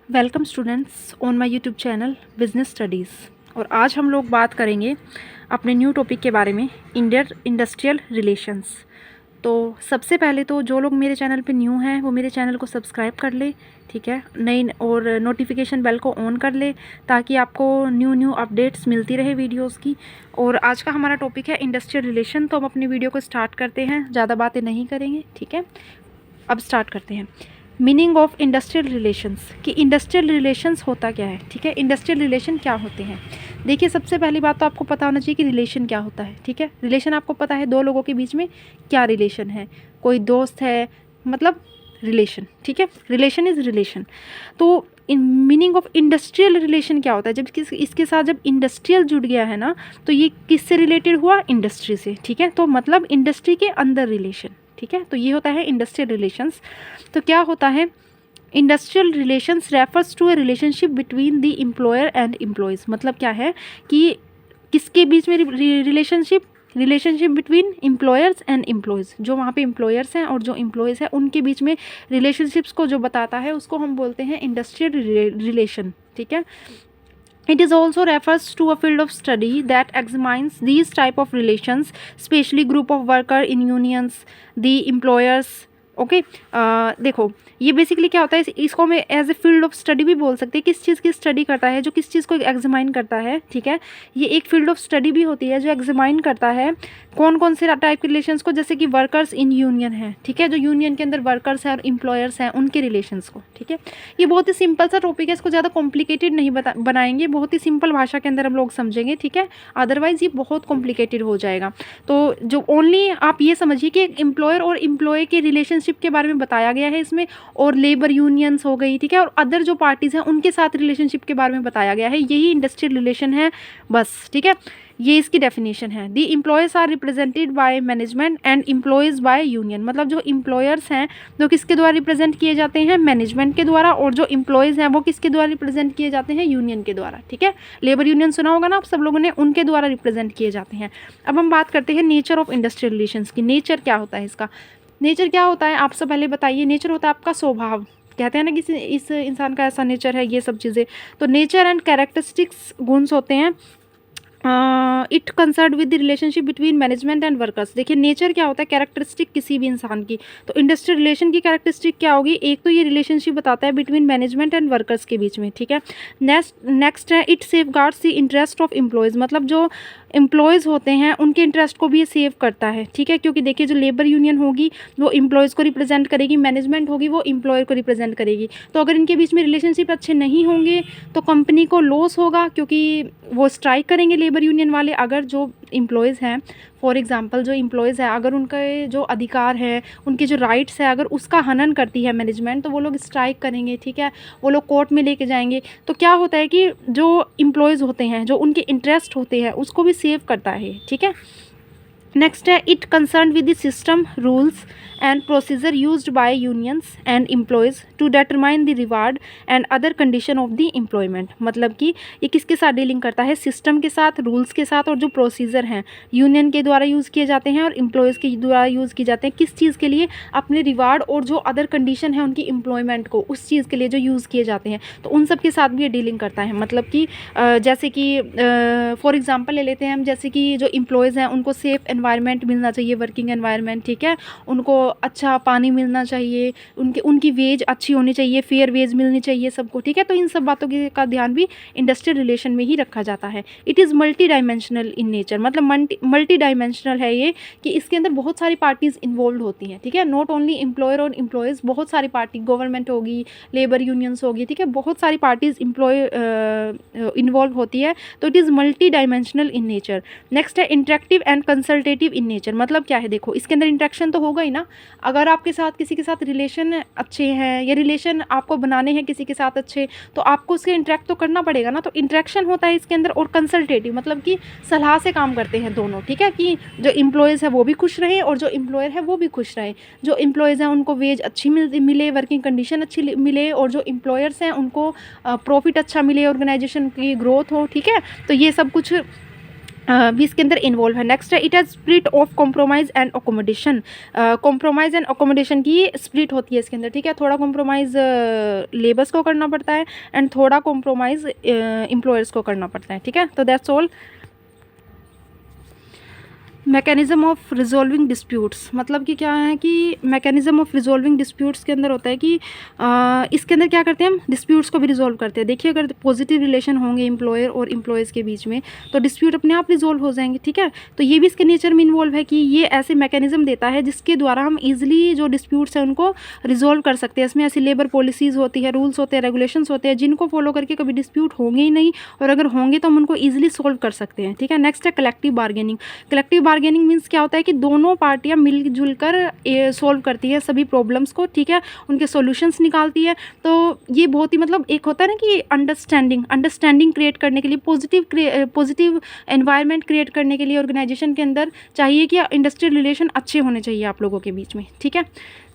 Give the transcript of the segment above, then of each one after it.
Welcome students on my YouTube channel business studies. और आज हम लोग बात करेंगे अपने न्यू टॉपिक के बारे में, इंडस्ट्रियल रिलेशंस। तो सबसे पहले तो जो लोग मेरे चैनल पे न्यू हैं वो मेरे चैनल को सब्सक्राइब कर ले, ठीक है, नई और नोटिफिकेशन बेल को ऑन कर ले ताकि आपको न्यू अपडेट्स मिलती रहे वीडियोस की। और आज का हमारा टॉपिक है इंडस्ट्रियल रिलेशन। तो हम अपनी वीडियो को स्टार्ट करते हैं, ज़्यादा बातें नहीं करेंगे, ठीक है। अब स्टार्ट करते हैं। मीनिंग ऑफ इंडस्ट्रियल रिलेशंस, कि इंडस्ट्रियल रिलेशंस होता क्या है, ठीक है, इंडस्ट्रियल रिलेशन क्या होते हैं। देखिए, सबसे पहली बात तो आपको पता होना चाहिए कि रिलेशन क्या होता है, ठीक है। रिलेशन आपको पता है दो लोगों के बीच में क्या रिलेशन है, कोई दोस्त है, मतलब रिलेशन, ठीक है, रिलेशन इज़ रिलेशन। तो in meaning of industrial relation क्या होता है, जब इसके साथ जब इंडस्ट्रियल जुड़ गया है ना, तो ये किससे रिलेटेड हुआ, इंडस्ट्री से, ठीक है। तो मतलब इंडस्ट्री के अंदर रिलेशन, ठीक है। तो ये होता है इंडस्ट्रियल रिलेशंस। तो क्या होता है, industrial relations refers to a relationship between the employer and employees. मतलब क्या है कि किसके बीच में relationship between employers and employees. जो वहाँ पे एम्प्लॉयर्स हैं और जो एम्प्लॉयज़ हैं उनके बीच में रिलेशनशिप्स को जो बताता है उसको हम बोलते हैं इंडस्ट्रियल रिलेशन, ठीक है। It is also refers to a field of study that examines these type of relations, especially group of worker in unions, the employers, okay. देखो, ये बेसिकली क्या होता है, इसको हम as a field of study भी बोल सकते हैं। किस चीज़ की स्टडी करता है, जो किस चीज़ को एग्जामाइन करता है, ठीक है। ये एक फील्ड ऑफ स्टडी भी होती है जो एग्जामाइन करता है कौन कौन से टाइप के रिलेशंस को, जैसे कि वर्कर्स इन यूनियन है, ठीक है, जो यूनियन के अंदर वर्कर्स हैं और एम्प्लॉयर्स हैं उनके रिलेशंस को, ठीक है। ये बहुत ही सिंपल सा टॉपिक है, इसको ज़्यादा कॉम्प्लिकेटेड नहीं बनाएंगे, बहुत ही सिंपल भाषा के अंदर हम लोग समझेंगे, ठीक है। अदरवाइज़ ये बहुत कॉम्प्लिकेटेड हो जाएगा। तो जो ओनली आप ये समझिए कि एम्प्लॉयर और एम्प्लॉय के रिलेशनशिप के बारे में बताया गया है इसमें, और लेबर यूनियंस हो गई, ठीक है, और अदर जो पार्टीज़ हैं उनके साथ रिलेशनशिप के बारे में बताया गया है। यही इंडस्ट्रियल रिलेशन है बस, ठीक है। ये इसकी डेफिनेशन है। The employees are represented by management and employees by union. मतलब जो एम्प्लॉयर्स हैं जो किसके द्वारा रिप्रेजेंट किए जाते हैं, मैनेजमेंट के द्वारा, और जो एम्प्लॉयज़ हैं वो किसके द्वारा रिप्रेजेंट किए जाते हैं, यूनियन के द्वारा, ठीक है। लेबर यूनियन सुना होगा ना आप सब लोगों ने, उनके द्वारा रिप्रेजेंट किए जाते हैं। अब हम बात करते हैं नेचर ऑफ इंडस्ट्रियल रिलेशंस की। नेचर क्या होता है इसका, नेचर क्या होता है आप सब पहले बताइए। नेचर होता है आपका स्वभाव, कहते हैं ना कि इस इंसान का ऐसा नेचर है, ये सब चीज़ें। तो नेचर एंड कैरेक्टरिस्टिक्स गुण्स होते हैं। It concern with the relationship between management and workers. देखिए, नेचर क्या होता है, कैरेक्टरिस्टिक किसी भी इंसान की। तो इंडस्ट्रियल रिलेशन की कैरेक्टरिस्टिक क्या होगी, एक तो ये रिलेशनशिप बताता है बिटवीन मैनेजमेंट एंड वर्कर्स के बीच में, ठीक है। नेक्स्ट है, it safe guards the interest of employees. मतलब जो एम्प्लॉयज़ होते हैं उनके इंटरेस्ट को भी ये सेव करता है, ठीक है। क्योंकि देखिए, जो लेबर यूनियन होगी वो एम्प्लॉयज़ को रिप्रेजेंट करेगी, मैनेजमेंट होगी वो एम्प्लॉयर को रिप्रेजेंट करेगी। तो अगर इनके बीच में रिलेशनशिप अच्छे नहीं होंगे तो कंपनी को लॉस होगा, क्योंकि वो स्ट्राइक करेंगे लेबर यूनियन वाले। अगर जो एम्प्लॉयज़ हैं, फॉर एग्जांपल जो एम्प्लॉयज़ हैं, अगर उनके जो अधिकार है, उनके जो राइट्स है, अगर उसका हनन करती है मैनेजमेंट, तो वो लोग स्ट्राइक करेंगे, ठीक है, वो लोग कोर्ट में लेके जाएंगे। तो क्या होता है कि जो एम्प्लॉयज़ होते हैं, जो उनके इंटरेस्ट होते हैं, उसको भी सेव करता है, ठीक है। नेक्स्ट है, it concern with the system, rules and procedure used by unions and employees to determine the reward and other condition of the employment. मतलब कि ये किसके साथ डीलिंग करता है, सिस्टम के साथ, रूल्स के साथ, और जो प्रोसीजर हैं यूनियन के द्वारा यूज़ किए जाते हैं और एम्प्लॉयज़ के द्वारा यूज़ किए जाते हैं। किस चीज़ के लिए, अपने रिवार्ड और जो अदर कंडीशन है उनकी एम्प्लॉयमेंट को, उस चीज़ के लिए जो यूज़ किए जाते हैं। तो उन सब के साथ भी ये डीलिंग करता है। मतलब कि जैसे कि फॉर एग्जांपल ले लेते हैं हम, जैसे कि जो एम्प्लॉयज़ हैं उनको सेफ एनवायरनमेंट मिलना चाहिए, वर्किंग एनवायरनमेंट, ठीक है, उनको अच्छा पानी मिलना चाहिए, उनकी वेज अच्छी होनी चाहिए, फेयर वेज मिलनी चाहिए सबको, ठीक है। तो इन सब बातों का ध्यान भी इंडस्ट्रियल रिलेशन में ही रखा जाता है। It is multi dimensional in nature. मतलब मल्टी डायमेंशनल है ये, कि इसके अंदर बहुत सारी पार्टीज़ इन्वॉल्व होती हैं, ठीक है। नॉट ओनली एम्प्लॉयर और एम्प्लॉयज़, बहुत सारी पार्टी, गवर्नमेंट होगी, लेबर यूनियंस होगी, ठीक है, बहुत सारी पार्टीज़ इन्वॉल्व होती है। तो it is multi dimensional in nature. Next है, interactive and consultative in nature. मतलब क्या है, देखो, इसके अंदर इंटरेक्शन तो होगा ही ना। अगर आपके साथ किसी के साथ रिलेशन अच्छे हैं, या रिलेशन आपको बनाने हैं किसी के साथ अच्छे, तो आपको उसके इंटरेक्ट तो करना पड़ेगा ना। तो इंटरेक्शन होता है इसके अंदर। और कंसल्टेटिव मतलब कि सलाह से काम करते हैं दोनों, ठीक है, कि जो एम्प्लॉयज़ है वो भी खुश रहें और जो एम्प्लॉयर है वो भी खुश रहें। जो एम्प्लॉयज़ हैं उनको वेज अच्छी मिले, वर्किंग कंडीशन अच्छी मिले, और जो एम्प्लॉयर्स हैं उनको प्रॉफिट अच्छा मिले, ऑर्गेनाइजेशन की ग्रोथ हो, ठीक है। तो ये सब कुछ भी इसके अंदर इन्वॉल्व है। नेक्स्ट है it has split of compromise and accommodation. Compromise and accommodation की स्प्लिट होती है इसके अंदर, ठीक है। थोड़ा कॉम्प्रोमाइज़ लेबर्स को करना पड़ता है एंड थोड़ा कॉम्प्रोमाइज़ एम्प्लॉयर्स को करना पड़ता है, ठीक है। तो that's all. Mechanism of resolving disputes, मतलब कि क्या है कि मैकेनिज़्म ऑफ रिजॉल्विंग डिस्प्यूट्स के अंदर होता है कि इसके अंदर क्या करते हैं हम, डिस्प्यूट्स को भी रिजॉल्व करते हैं। देखिए अगर पॉजिटिव रिलेशन होंगे एम्प्लॉयर और एम्प्लॉयज़ के बीच में तो डिस्प्यूट अपने आप रिजॉल्व हो जाएंगे, ठीक है। तो ये भी इसके नेचर में इन्वॉल्व है कि ये ऐसे मैकेनिज़्म देता है जिसके द्वारा हम ईजिली जो डिस्प्यूट्स हैं उनको रिजॉल्व कर सकते हैं। इसमें ऐसी लेबर पॉलिसीज़ होती है, रूल्स होते हैं, रेगुलेशंस होते हैं जिनको फॉलो करके कभी डिस्प्यूट होंगे ही नहीं, और अगर होंगे तो हम उनको ईजिली सोल्व कर सकते हैं, ठीक है। नेक्स्ट है collective bargaining. Collective bargaining means क्या होता है कि दोनों पार्टियां मिलजुल कर सोल्व करती है सभी प्रॉब्लम्स को, ठीक है, उनके सॉल्यूशंस निकालती है। तो ये बहुत ही मतलब एक होता है ना कि अंडरस्टैंडिंग क्रिएट करने के लिए, पॉजिटिव एनवायरनमेंट क्रिएट करने के लिए ऑर्गेनाइजेशन के अंदर चाहिए कि इंडस्ट्रियल रिलेशन अच्छे होने चाहिए आप लोगों के बीच में, ठीक है।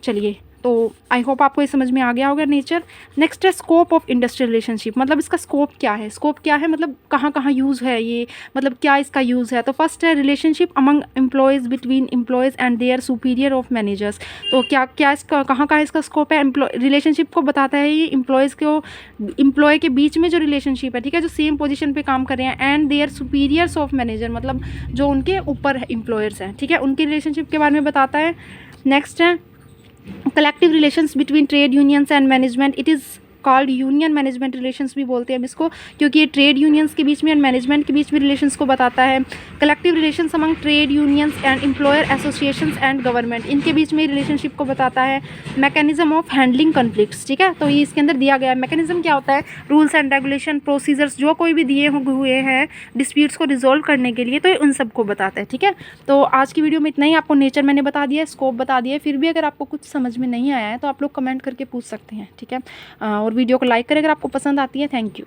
चलिए, तो आई होप आपको ये समझ में आ गया होगा नेचर। नेक्स्ट है स्कोप ऑफ इंडस्ट्रियल रिलेशनशिप, मतलब इसका स्कोप क्या है, स्कोप क्या है मतलब कहाँ कहाँ यूज़ है ये, मतलब क्या इसका यूज़ है। तो फर्स्ट है relationship among employees, between employees and their superior of managers. तो क्या इसका कहाँ कहाँ इसका स्कोप है, रिलेशनशिप को बताता है ये एम्प्लॉय के बीच में जो रिलेशनशिप है, ठीक है, जो सेम पोजीशन पे काम कर रहे हैं, and their superiors of manager, मतलब जो उनके ऊपर एम्प्लॉयर्स हैं, ठीक है, उनके रिलेशनशिप के बारे में बताता है। नेक्स्ट है collective relations between trade unions and management, it is called union management relations भी बोलते हैं हम इसको, क्योंकि ये ट्रेड यूनियंस के बीच में एंड मैनेजमेंट के बीच में रिलेशंस को बताता है। Collective relations among trade unions and employer associations and government, इनके बीच में रिलेशनशिप को बताता है। मैकेनिज्म ऑफ हैंडलिंग कॉन्फ्लिक्ट्स, ठीक है, तो ये इसके अंदर दिया गया है। मैकेनिज्म क्या होता है, रूल्स एंड रेगुलेशन, प्रोसीजर्स जो कोई भी दिए हुए हैं डिस्प्यूट्स को रिजोल्व करने के लिए, तो ये उन सबको बताता है, ठीक है। तो आज की वीडियो में इतना ही, आपको नेचर मैंने बता दिया है, स्कोप बता दिया है। फिर भी अगर आपको कुछ समझ में नहीं आया है तो आप लोग कमेंट करके पूछ सकते हैं, ठीक है। और वीडियो को लाइक करें अगर आपको पसंद आती है। Thank you.